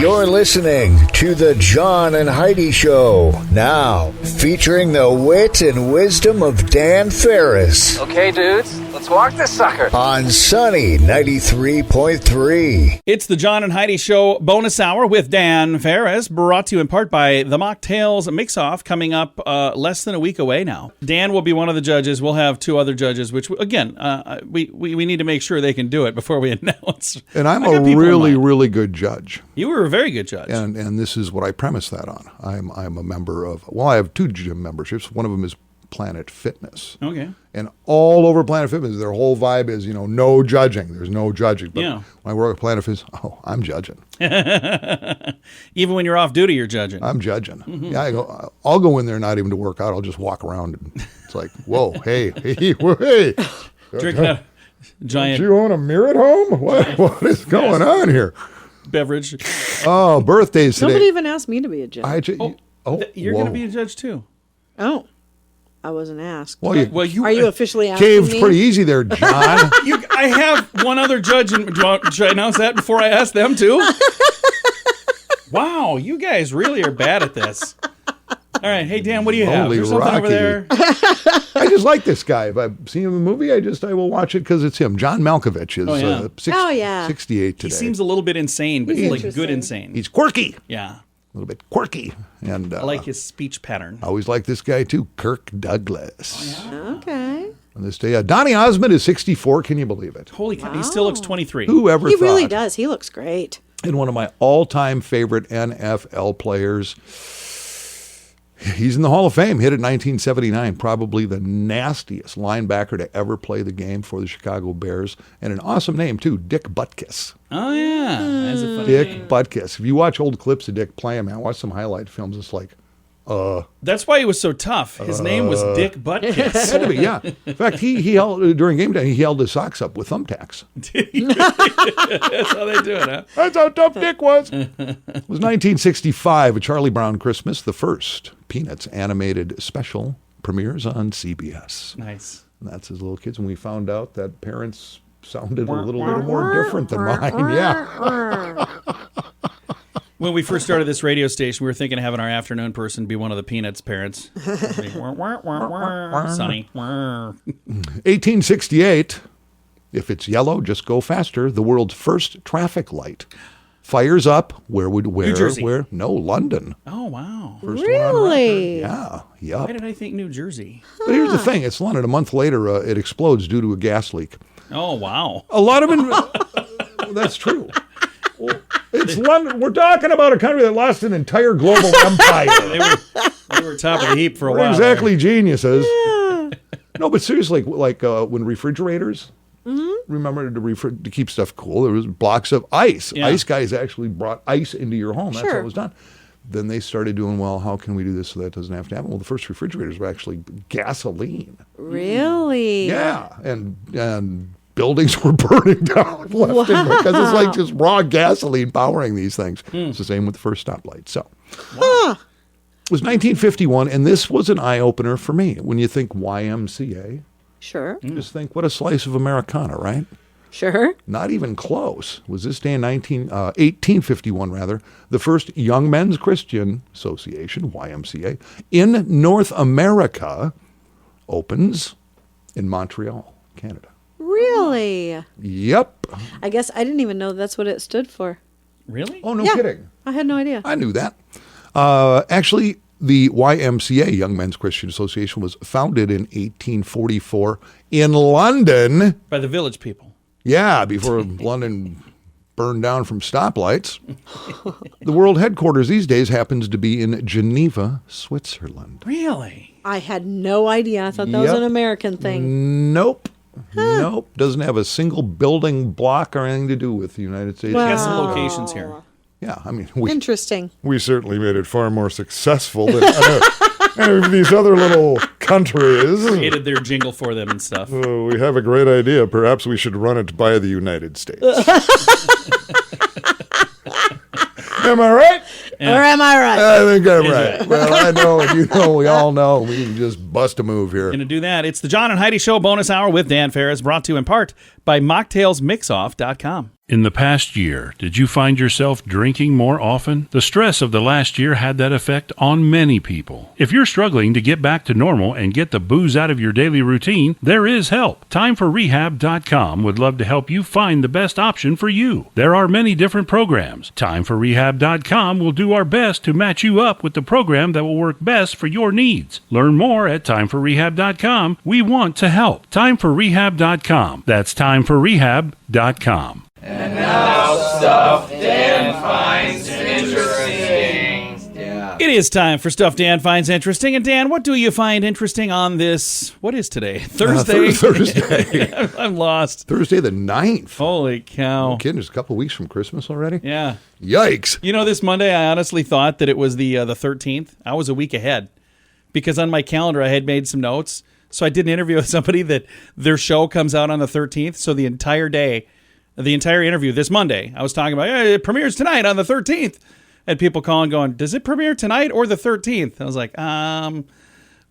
You're listening to the John and Heidi Show, now featuring the wit and wisdom of Dan Farris. Okay, dudes, let's walk this sucker. On Sunny 93.3. It's the John and Heidi Show bonus hour with Dan Farris, brought to you in part by the Mocktails Mix-Off, coming up less than a week away now. Dan will be one of the judges. We'll have two other judges, which, again, we need to make sure they can do it before we announce. And I'm a really good judge. You were a very good judge. And this is what I premise that on. I'm a member of, I have two gym memberships. One of them is Planet Fitness. Okay. And all over Planet Fitness, their whole vibe is, no judging. There's no judging. But when I work at Planet Fitness, I'm judging. Even when you're off duty, you're judging. I'm judging. Mm-hmm. Yeah, I'll go in there not even to work out. I'll just walk around. And it's like, whoa, hey. Drink that giant. Do you own a mirror at home? What is going on here? Beverage. Oh, birthdays today. Nobody even asked me to be a judge. You're going to be a judge too. Oh, I wasn't asked. Well, you are you officially asking caved me? Pretty easy there, John. I have one other judge. Should I announce that before I ask them too? Wow, you guys really are bad at this. All right, hey Dan, what do you have? There's something over there. I just like this guy. If I see him in a movie, I will watch it because it's him. John Malkovich is 68 today. He seems a little bit insane, but he's like good insane. He's quirky. Yeah. A little bit quirky. And I like his speech pattern. I always like this guy too, Kirk Douglas. Oh, yeah. Okay. On this day, Donny Osmond is 64. Can you believe it? Holy cow. He still looks 23. Whoever thought? He really does. He looks great. And one of my all-time favorite NFL players. He's in the Hall of Fame, hit in 1979, probably the nastiest linebacker to ever play the game for the Chicago Bears. And an awesome name, too, Dick Butkus. Oh, yeah. That's a funny Dick name. Butkus. If you watch old clips of Dick playing, man, watch some highlight films, it's like, That's why he was so tough. His name was Dick Butkus. Had to be, yeah. In fact, he held, during game day, he held his socks up with thumbtacks. That's how they do it, huh? That's how tough Dick was. It was 1965, A Charlie Brown Christmas, the first Peanuts animated special premieres on CBS. Nice. And that's as little kids. When we found out that parents sounded a little more different than mine. Yeah. When we first started this radio station, we were thinking of having our afternoon person be one of the Peanuts parents. Sonny. 1868, if it's yellow, just go faster. The world's first traffic light fires up. New Jersey. Where? No, London. Oh, wow. First Really? one on record. Yeah. Yep. Why did I think New Jersey? But here's the thing. It's London. A month later, it explodes due to a gas leak. Oh, wow. A lot of that's true. It's London. We're talking about a country that lost an entire global empire. They were top of the heap for a while. Exactly, geniuses. Yeah. No, but seriously, like when refrigerators, remember to keep stuff cool, there was blocks of ice. Yeah. Ice guys actually brought ice into your home. That's how it was done. Then they started doing, how can we do this so that doesn't have to happen? Well, the first refrigerators were actually gasoline. Really? Yeah, and buildings were burning down left and right because it's like just raw gasoline powering these things. It's the same with the first stoplight. So it was 1951, and this was an eye-opener for me. When you think YMCA, sure, just think what a slice of Americana, right? Sure. Not even close. Was this day in 1851, rather, the first Young Men's Christian Association, YMCA, in North America opens in Montreal, Canada. Really? Yep. I guess I didn't even know that's what it stood for. Really? Oh, no kidding. I had no idea. I knew that. Actually, the YMCA, Young Men's Christian Association, was founded in 1844 in London. By the village people. Yeah, before London burned down from stoplights. The world headquarters these days happens to be in Geneva, Switzerland. Really? I had no idea. I thought that was an American thing. Nope. Nope. Doesn't have a single building block or anything to do with the United States. Wow. Got some locations here. Yeah, I mean, interesting. We certainly made it far more successful than any of these other little countries. Created their jingle for them and stuff. Oh, we have a great idea. Perhaps we should run it by the United States. Am I right? Yeah. Or am I right? I think I'm right. Well, I know, and you know, we all know. We can just bust a move here. Going to do that. It's the John and Heidi Show bonus hour with Dan Farris, brought to you in part by mocktailsmixoff.com. In the past year, did you find yourself drinking more often? The stress of the last year had that effect on many people. If you're struggling to get back to normal and get the booze out of your daily routine, there is help. TimeForRehab.com would love to help you find the best option for you. There are many different programs. TimeForRehab.com will do our best to match you up with the program that will work best for your needs. Learn more at TimeForRehab.com. We want to help. TimeForRehab.com. That's TimeForRehab.com. And now stuff Dan finds interesting. Yeah. It is time for Stuff Dan Finds Interesting. And Dan, what do you find interesting on this, what is today? Thursday? Thursday. I'm lost. Thursday the 9th. Holy cow. No kidding, it's a couple of weeks from Christmas already? Yeah. Yikes. You know, this Monday, I honestly thought that it was the 13th. I was a week ahead because on my calendar, I had made some notes. So I did an interview with somebody that their show comes out on the 13th. So the entire interview this Monday, I was talking about, hey, it premieres tonight on the 13th. And people calling going, does it premiere tonight or the 13th? I was like,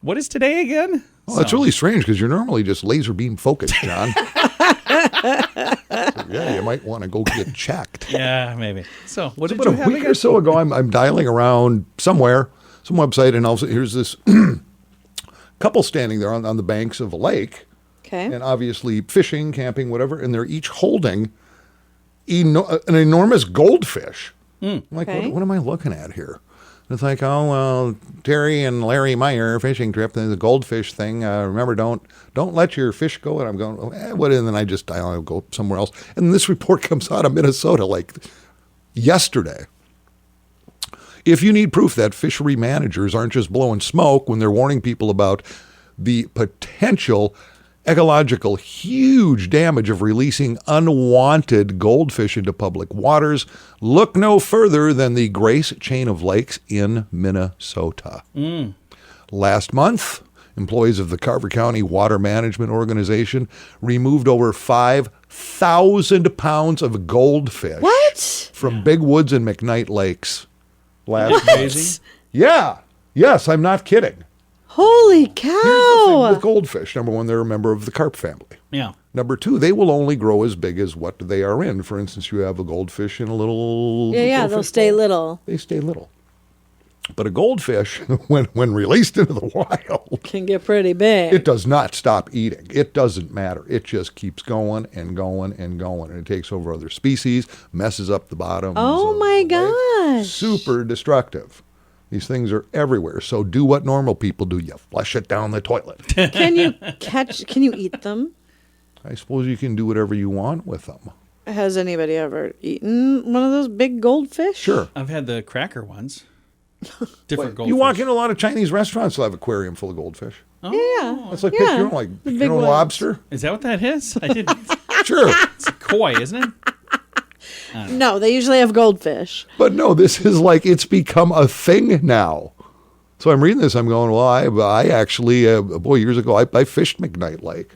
what is today again? Well, that's really strange because you're normally just laser beam focused, John. So, yeah, you might want to go get checked. Yeah, maybe. So what did about you have a week again? or so ago, I'm dialing around somewhere, some website, and also here's this couple standing there on the banks of a lake. Okay. And obviously fishing, camping, whatever, and they're each holding an enormous goldfish. I'm like, Okay. what am I looking at here? And it's like, oh, well, Terry and Larry Meyer fishing trip, the goldfish thing. Remember, don't let your fish go. And I'm going, what? And then I just dial and go somewhere else. And this report comes out of Minnesota like yesterday. If you need proof that fishery managers aren't just blowing smoke when they're warning people about the potential ecological huge damage of releasing unwanted goldfish into public waters, look no further than the Grace Chain of Lakes in Minnesota. Last month, employees of the Carver County Water Management Organization removed over 5,000 pounds of goldfish from Big Woods and McKnight Lakes. Last Crazy. Yeah. Yes, I'm not kidding. Holy Here's the thing cow. with goldfish. Number one, they're a member of the carp family. Yeah. Number two, they will only grow as big as what they are in. For instance, you have a goldfish in a little... Yeah, they'll goldfish stay bowl. little. They stay little. But a goldfish, when released into the wild, Can get pretty big. it does not stop eating. It doesn't matter. It just keeps going and going and going. And it takes over other species, messes up the bottom. Oh my gosh. Super destructive. These things are everywhere. So do what normal people do. You flush it down the toilet. Can you eat them? I suppose you can do whatever you want with them. Has anybody ever eaten one of those big goldfish? Sure. I've had the cracker ones. Different goldfish. You walk into a lot of Chinese restaurants, they'll have an aquarium full of goldfish. Yeah. It's like Yeah, pick your own, like the pick big your own ones. lobster. Is that what that is? I didn't. Sure. It's koi, isn't it? No, they usually have goldfish. But no, this is like, it's become a thing now. So I'm reading this, I'm going, well, I actually, years ago, I fished McKnight Lake.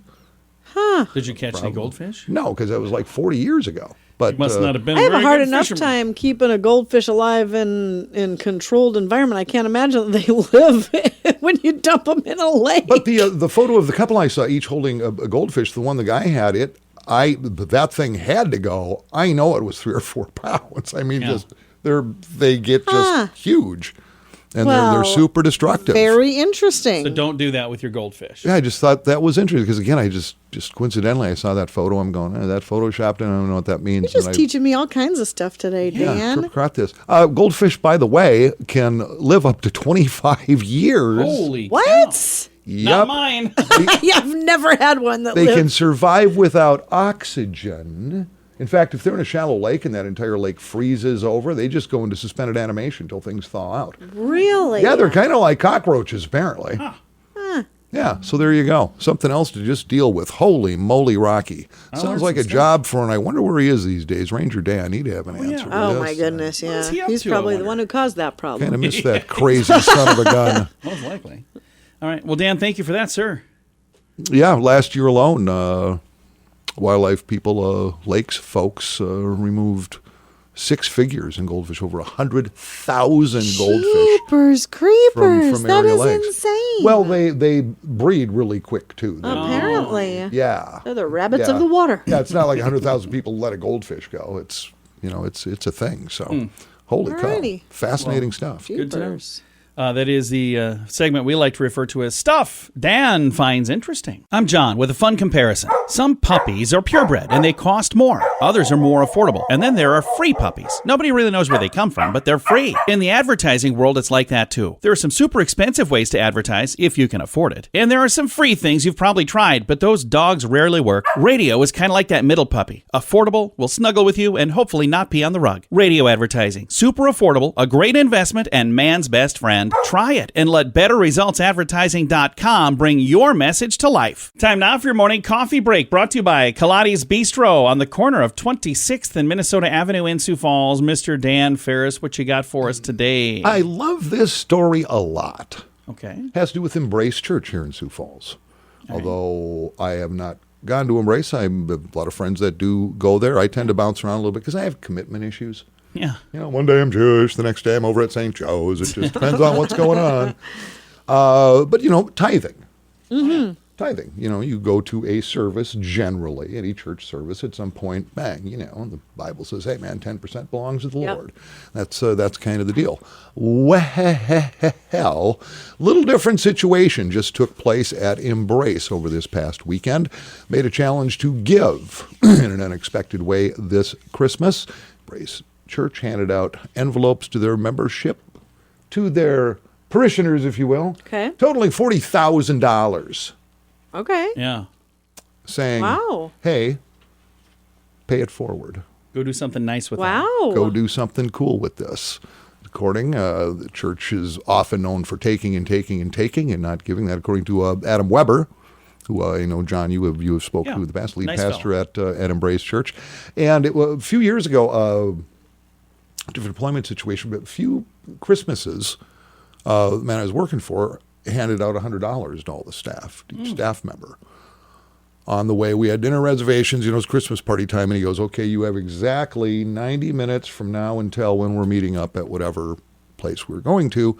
Did you catch any goldfish? No, because that was like 40 years ago. But Must not have been. I have a very hard good enough fisherman. time keeping a goldfish alive in controlled environment. I can't imagine that they live when you dump them in a lake. But the photo of the couple I saw, each holding a goldfish, the one the guy had, that thing had to go. I know it was 3 or 4 pounds. I mean, Yeah. they get just huge, and Well, they're super destructive. Very interesting. So don't do that with your goldfish. Yeah, I just thought that was interesting because again, I just coincidentally I saw that photo. I'm going, that photoshopped, and I don't know what that means. You're just And teaching me all kinds of stuff today, Dan. trip caught this. Goldfish, by the way, can live up to 25 years. Holy cow. What? Not Yep. mine. Yeah, I've never had one that They lived. can survive without oxygen. In fact, if they're in a shallow lake and that entire lake freezes over, they just go into suspended animation until things thaw out. Really? Yeah, they're kind of like cockroaches, apparently. Yeah, so there you go. Something else to just deal with. Holy moly, Rocky. Sounds learned like some a stuff. job for, and I wonder where he is these days. Ranger Dan, he'd have an answer. to Oh this. my goodness, yeah. is he up He's to, I probably the wonder? one who caused that problem. Kind of miss that crazy son of a gun. Most likely. All right. Well, Dan, thank you for that, sir. Yeah, last year alone, wildlife people, lakes folks, removed six figures in goldfish, over 100,000 goldfish. Jeepers creepers. From That area is lakes. insane. Well, they breed really quick, too. Apparently. Yeah. They're the rabbits Yeah. of the water. Yeah, it's not like 100,000 people let a goldfish go. It's, it's a thing. So, holy cow. Alrighty. Fascinating stuff. Good to know. Jeepers. That is the segment we like to refer to as Stuff Dan Finds Interesting. I'm John with a fun comparison. Some puppies are purebred and they cost more. Others are more affordable. And then there are free puppies. Nobody really knows where they come from, but they're free. In the advertising world, it's like that too. There are some super expensive ways to advertise if you can afford it. And there are some free things you've probably tried, but those dogs rarely work. Radio is kind of like that middle puppy. Affordable, will snuggle with you, and hopefully not pee on the rug. Radio advertising. Super affordable, a great investment, and man's best friend. Try it and let BetterResultsAdvertising.com bring your message to life. Time now for your morning coffee break, brought to you by Kaladi's Bistro on the corner of 26th and Minnesota Avenue in Sioux Falls. Mr. Dan Farris, what you got for us today? I love this story a lot. Okay. It has to do with Embrace Church here in Sioux Falls. Although I have not gone to Embrace, I have a lot of friends that do go there. I tend to bounce around a little bit because I have commitment issues. Yeah. One day I'm Jewish, the next day I'm over at St. Joe's. It just depends on what's going on. But, tithing. Mm-hmm. Tithing. You go to a service generally, any church service at some point, bang, the Bible says, hey, man, 10% belongs to the Lord. That's kind of the deal. Well, little different situation just took place at Embrace over this past weekend. Made a challenge to give in an unexpected way this Christmas. Embrace Church handed out envelopes to their membership, to their parishioners, if you will. Okay. Totaling $40,000. Okay. Yeah. Saying, Wow. hey, pay it forward. Go do something nice with Wow. Go do something cool with this. According, the church is often known for taking and taking and taking and not giving. That according to Adam Weber, who John, you have spoken to in the past, lead Nice pastor at Embrace Church. And a few years ago, different employment situation, but a few Christmases, the man I was working for handed out $100 to all the staff, each staff member. On the way, we had dinner reservations. It's Christmas party time, and he goes, okay, you have exactly 90 minutes from now until when we're meeting up at whatever place we're going to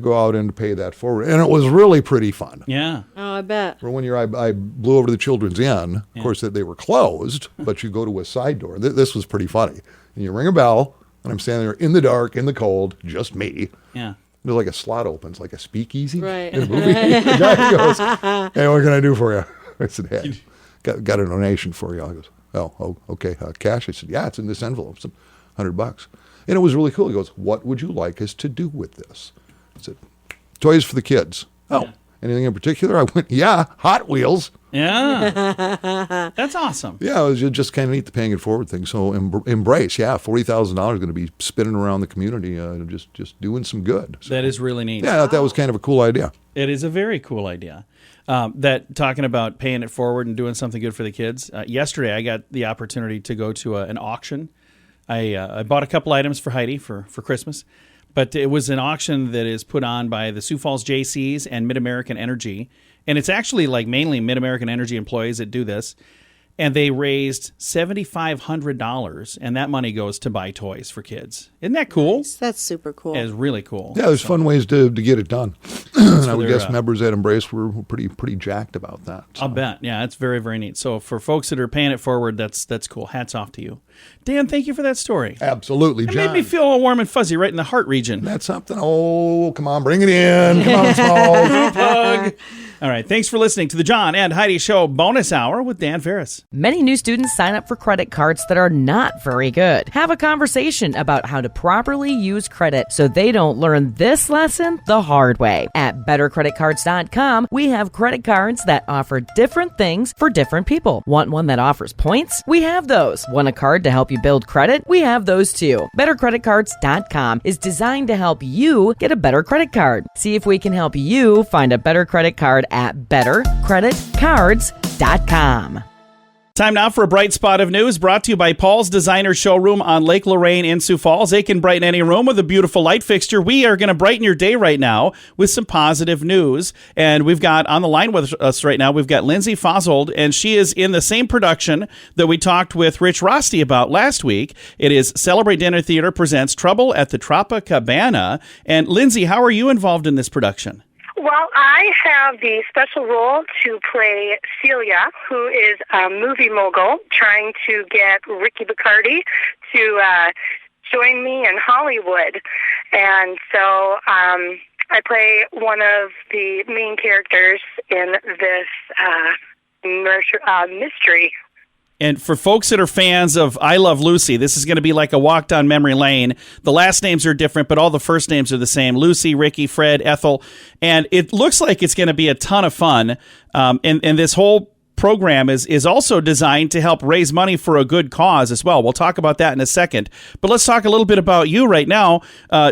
go out and pay that forward. And it was really pretty fun. Yeah. Oh, I bet. For 1 year, I blew over to the Children's Inn. Of course, they were closed, but you go to a side door. This was pretty funny. And you ring a bell, and I'm standing there in the dark, in the cold, just me. Yeah. There's like a slot opens, like a speakeasy Right. in a movie. The guy goes, hey, what can I do for you? I said, hey, got a donation for you. I goes, oh, okay, cash? I said, yeah, it's in this envelope. It's $100. And it was really cool. He goes, what would you like us to do with this? I said, toys for the kids. Oh, anything in particular? I went, yeah, Hot Wheels. Yeah. That's awesome. Yeah, it was just kind of neat, the paying it forward thing. So Embrace, $40,000 going to be spinning around the community, just doing some good. So, That is really neat. yeah, I thought that was kind of a cool idea. It is a very cool idea. That talking about paying it forward and doing something good for the kids. Yesterday, I got the opportunity to go to an auction. I bought a couple items for Heidi for Christmas, but it was an auction that is put on by the Sioux Falls JCs and Mid-American Energy. And it's actually like mainly Mid-American Energy employees that do this. And they raised $7,500, and that money goes to buy toys for kids. Isn't that cool? That's super cool. It's really cool. Yeah, there's fun ways to get it done. And I would their, guess members at Embrace were pretty jacked about that. So. I'll bet. Yeah, it's very, very neat. So for folks that are paying it forward, that's cool. Hats off to you. Dan, thank you for that story. Absolutely, It John. made me feel all warm and fuzzy right in the heart region. That's something. Oh, come on, bring it in. Come on, Smalls. Plug. All right, thanks for listening to the John and Heidi Show bonus hour with Dan Farris. Many new students sign up for credit cards that are not very good. Have a conversation about how to properly use credit so they don't learn this lesson the hard way. At bettercreditcards.com, we have credit cards that offer different things for different people. Want one that offers points? We have those. Want a card to help you build credit? We have those too. Bettercreditcards.com is designed to help you get a better credit card. See if we can help you find a better credit card at bettercreditcards.com. Time now for a bright spot of news brought to you by Paul's Designer Showroom on Lake Lorraine in Sioux Falls. They can brighten any room with a beautiful light fixture. We are going to brighten your day right now with some positive news. And we've got on the line with us right now, we've got Lindsay Fossold, and she is in the same production that we talked with Rich Rosti about last week. It is Celebrate Dinner Theater presents Trouble at the Tropicabana. And Lindsay, how are you involved in this production? Well, I have the special role to play Celia, who is a movie mogul trying to get Ricky Bacardi to join me in Hollywood. And so I play one of the main characters in this mystery. And for folks that are fans of I Love Lucy, this is going to be like a walk down memory lane. The last names are different, but all the first names are the same. Lucy, Ricky, Fred, Ethel. And it looks like it's going to be a ton of fun. And this whole program is also designed to help raise money for a good cause as well. We'll talk about that in a second. But let's talk a little bit about you right now.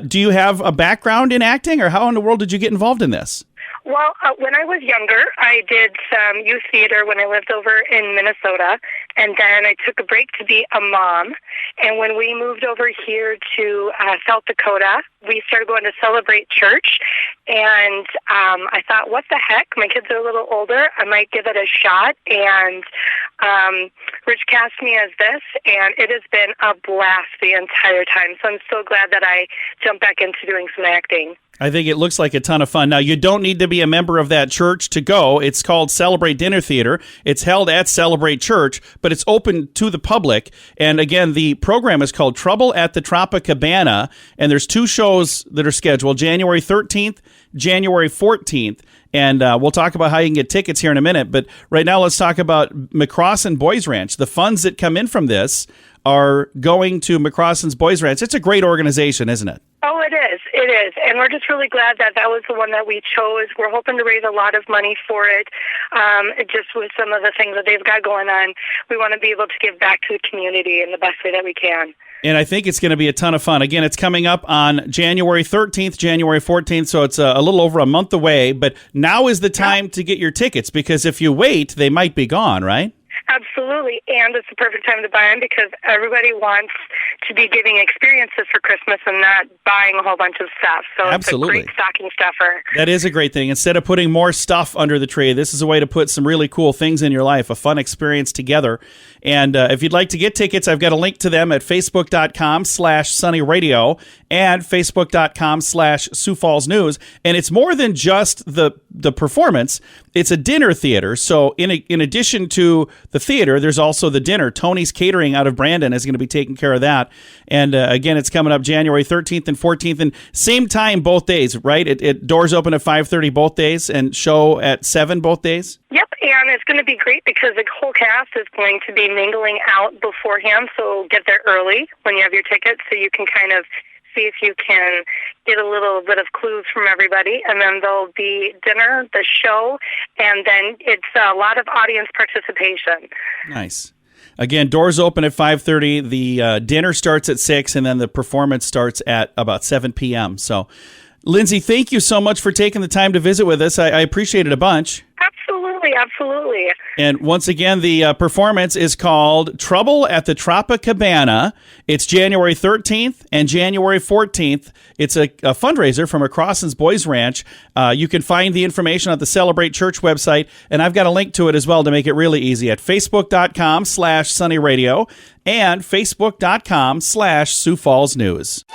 Do you have a background in acting, or how in the world did you get involved in this? Well, when I was younger, I did some youth theater when I lived over in Minnesota, and then I took a break to be a mom. And when we moved over here to South Dakota, we started going to Celebrate Church, and I thought, what the heck? My kids are a little older. I might give it a shot. And Rich cast me as this, and it has been a blast the entire time. So I'm so glad that I jumped back into doing some acting. I think it looks like a ton of fun. Now, you don't need to be a member of that church to go. It's called Celebrate Dinner Theater. It's held at Celebrate Church, but it's open to the public. And again, the program is called Trouble at the Tropicabana, and there's 2 shows that are scheduled, January 13th, January 14th. And we'll talk about how you can get tickets here in a minute. But right now, let's talk about McCrossan Boys Ranch. The funds that come in from this are going to McCrossan's Boys Ranch. It's a great organization, isn't it? Oh, it is. It is. And we're just really glad that that was the one that we chose. We're hoping to raise a lot of money for it. Just with some of the things that they've got going on, we want to be able to give back to the community in the best way that we can. And I think it's going to be a ton of fun. Again, it's coming up on January 13th, January 14th, so it's a little over a month away. But now is the time to get your tickets, because if you wait, they might be gone, right? Absolutely, and it's the perfect time to buy them because everybody wants to be giving experiences for Christmas and not buying a whole bunch of stuff. So Absolutely. It's a great stocking stuffer. That is a great thing. Instead of putting more stuff under the tree, this is a way to put some really cool things in your life, a fun experience together. And if you'd like to get tickets, I've got a link to them at facebook.com/sunnyradio and facebook.com/Sioux Falls News. And it's more than just the performance. It's a dinner theater. So in addition to the theater, there's also the dinner. Tony's Catering out of Brandon is going to be taking care of that. And again, it's coming up January 13th and 14th, and same time both days, right? It doors open at 5:30 both days and show at 7 both days? Yep, and it's going to be great because the whole cast is going to be mingling out beforehand, so get there early when you have your tickets so you can kind of see if you can get a little bit of clues from everybody. And then there'll be dinner, the show, and then it's a lot of audience participation. Nice. Again, doors open at 5:30. The dinner starts at 6, and then the performance starts at about 7 p.m. So, Lindsay, thank you so much for taking the time to visit with us. I appreciate it a bunch. Absolutely, absolutely. And once again, the performance is called Trouble at the Tropicabana. It's January 13th and January 14th. It's a fundraiser from McCrossan's Boys Ranch. You can find the information on the Celebrate Church website, and I've got a link to it as well to make it really easy at facebook.com/sunnyradio and facebook.com/Sioux Falls News.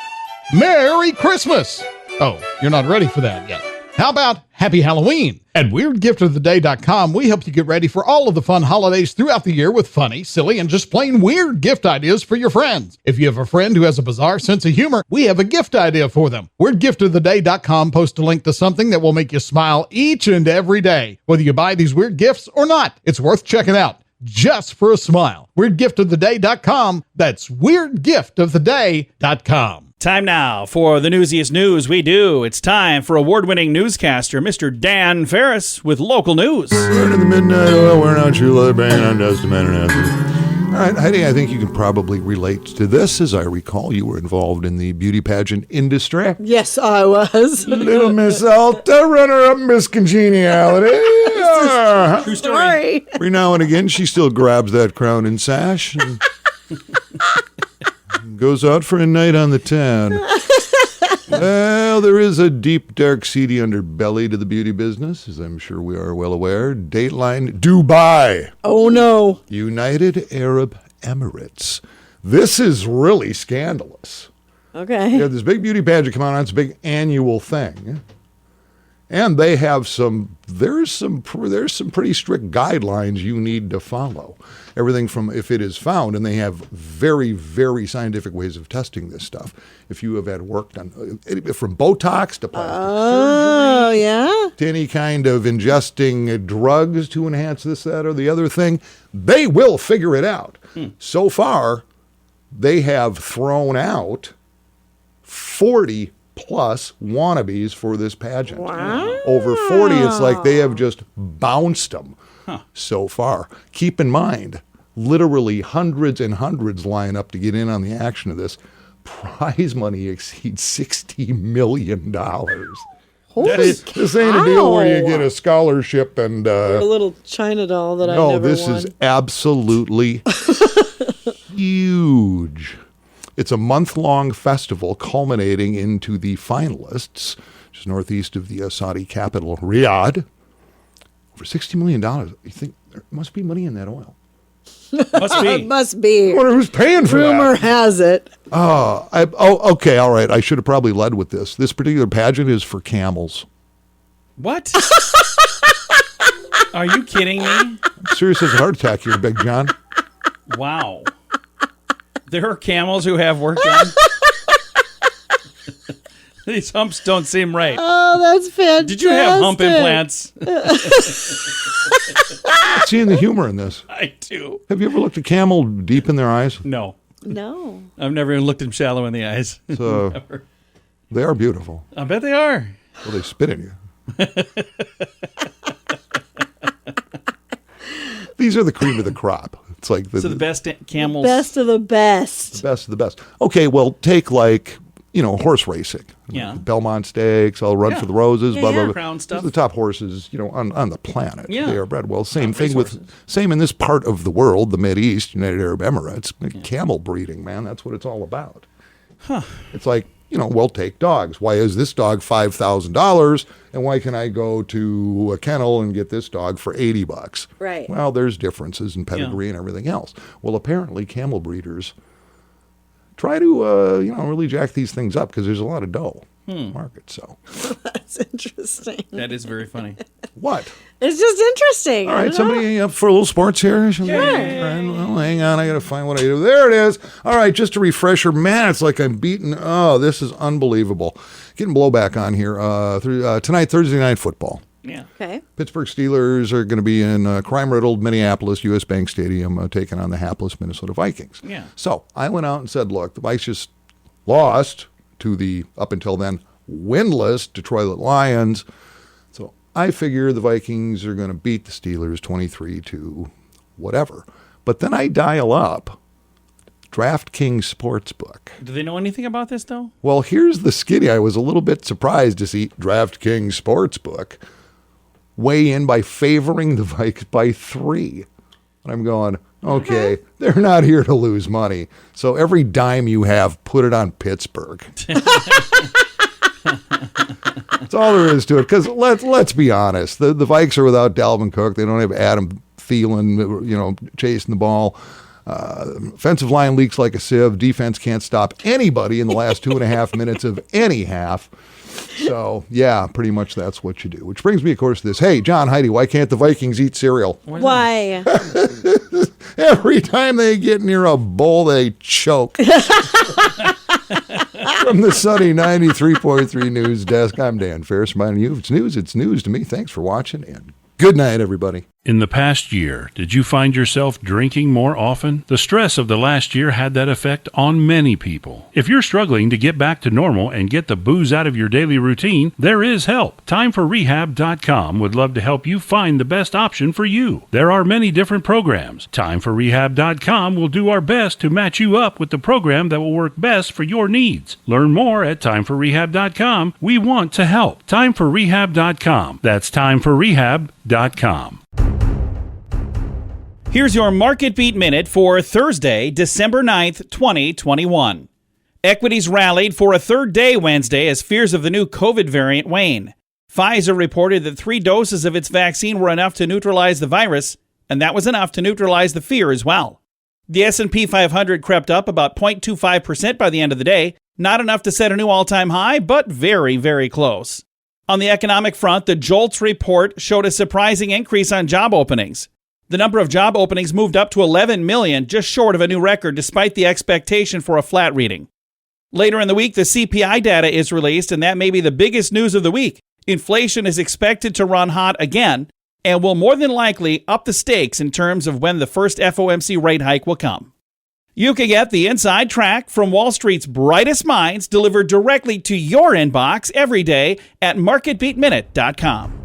Merry Christmas! Oh, you're not ready for that yet. How about Happy Halloween? At WeirdGiftOfTheDay.com, we help you get ready for all of the fun holidays throughout the year with funny, silly, and just plain weird gift ideas for your friends. If you have a friend who has a bizarre sense of humor, we have a gift idea for them. WeirdGiftOfTheDay.com posts a link to something that will make you smile each and every day. Whether you buy these weird gifts or not, it's worth checking out. Just for a smile. WeirdGiftOfTheDay.com. That's WeirdGiftOfTheDay.com. Time now for the newsiest news we do. It's time for award-winning newscaster Mr. Dan Farris with local news. We're in the midnight oil, we're not true leather band, I'm Dustin Mananath. All right, Heidi, I think you can probably relate to this. As I recall, you were involved in the beauty pageant industry. Yes, I was. Little Miss Alta, runner-up Miss Congeniality. True story. Every now and again, she still grabs that crown and sash and goes out for a night on the town. Well, there is a deep, dark, seedy underbelly to the beauty business, as I'm sure we are well aware. Dateline Dubai. Oh, no. United Arab Emirates. This is really scandalous. Okay. You have this big beauty pageant come on. It's a big annual thing. And they have there's some pretty strict guidelines you need to follow. Everything from if it is found, and they have very, very scientific ways of testing this stuff. If you have had work done, from Botox to plastic surgery, to any kind of ingesting drugs to enhance this, that, or the other thing, they will figure it out. So far, they have thrown out 40 plus wannabes for this pageant. Wow. Over 40, it's like they have just bounced them so far. Keep in mind, literally hundreds and hundreds line up to get in on the action of this. Prize money exceeds $60 million. This ain't a deal where you get a scholarship and... a little China doll that I never won. No, this is absolutely huge. It's a month-long festival culminating into the finalists, just northeast of the Saudi capital, Riyadh. Over $60 million. You think there must be money in that oil? Must be. It must be. I wonder who's paying for that. Rumor has it. Okay, all right. I should have probably led with this. This particular pageant is for camels. What? Are you kidding me? I'm serious as a heart attack here, Big John. Wow. There are camels who have work done. These humps don't seem right. Oh, that's fantastic. Did you have hump implants? Seeing the humor in this. I do. Have you ever looked a camel deep in their eyes? No. No. I've never even looked them shallow in the eyes. So, Never. they are beautiful. I bet they are. Well, they spit in you. These are the cream of the crop. It's like the best camels. Best of the best. The best of the best. Okay, well, take horse racing. Yeah. Belmont Stakes, I'll Run for the Roses, blah, blah, blah. Crown stuff. These are the top horses, on the planet. Yeah. They are bred well. Same in this part of the world, the Mideast, United Arab Emirates. Camel breeding, man, that's what it's all about. Huh. It's like, we'll take dogs. Why is this dog $5,000 and why can I go to a kennel and get this dog for $80? Right. Well, there's differences in pedigree and everything else. Well, apparently camel breeders try to, really jack these things up because there's a lot of dough in the market. So that's interesting. That is very funny. What? It's just interesting. All right, somebody up for a little sports here? Sure. All right, well, hang on. I got to find what I do. There it is. All right, just a refresher. Man, it's like I'm beaten. Oh, this is unbelievable. Getting blowback on here. Tonight, Thursday night football. Yeah. Okay. Pittsburgh Steelers are going to be in crime-riddled Minneapolis, U.S. Bank Stadium, taking on the hapless Minnesota Vikings. Yeah. So I went out and said, look, the Vikes just lost to the, up until then, winless Detroit Lions. So I figure the Vikings are going to beat the Steelers 23 whatever. But then I dial up DraftKings Sportsbook. Do they know anything about this, though? Well, here's the skinny. I was a little bit surprised to see DraftKings Sportsbook weigh in by favoring the Vikes by 3. And I'm going, okay, they're not here to lose money. So every dime you have, put it on Pittsburgh. That's all there is to it. Because let's be honest, the Vikes are without Dalvin Cook. They don't have Adam Thielen, chasing the ball. Offensive line leaks like a sieve. Defense can't stop anybody in the last 2.5 minutes of any half. So, yeah, pretty much that's what you do. Which brings me, of course, to this. Hey, John, Heidi, why can't the Vikings eat cereal? Why? Every time they get near a bowl, they choke. From the sunny 93.3 News Desk, I'm Dan Farris reminding you, if it's news to me. Thanks for watching, and good night, everybody. In the past year, did you find yourself drinking more often? The stress of the last year had that effect on many people. If you're struggling to get back to normal and get the booze out of your daily routine, there is help. TimeForRehab.com would love to help you find the best option for you. There are many different programs. TimeForRehab.com will do our best to match you up with the program that will work best for your needs. Learn more at TimeForRehab.com. We want to help. TimeForRehab.com. That's TimeForRehab.com. Here's your Market Beat Minute for Thursday, December 9th, 2021. Equities rallied for a third day Wednesday as fears of the new COVID variant wane. Pfizer reported that 3 doses of its vaccine were enough to neutralize the virus, and that was enough to neutralize the fear as well. The S&P 500 crept up about 0.25% by the end of the day, not enough to set a new all-time high, but very, very close. On the economic front, the JOLTS report showed a surprising increase on job openings. The number of job openings moved up to 11 million, just short of a new record despite the expectation for a flat reading. Later in the week, the CPI data is released, and that may be the biggest news of the week. Inflation is expected to run hot again and will more than likely up the stakes in terms of when the first FOMC rate hike will come. You can get the inside track from Wall Street's brightest minds delivered directly to your inbox every day at marketbeatminute.com.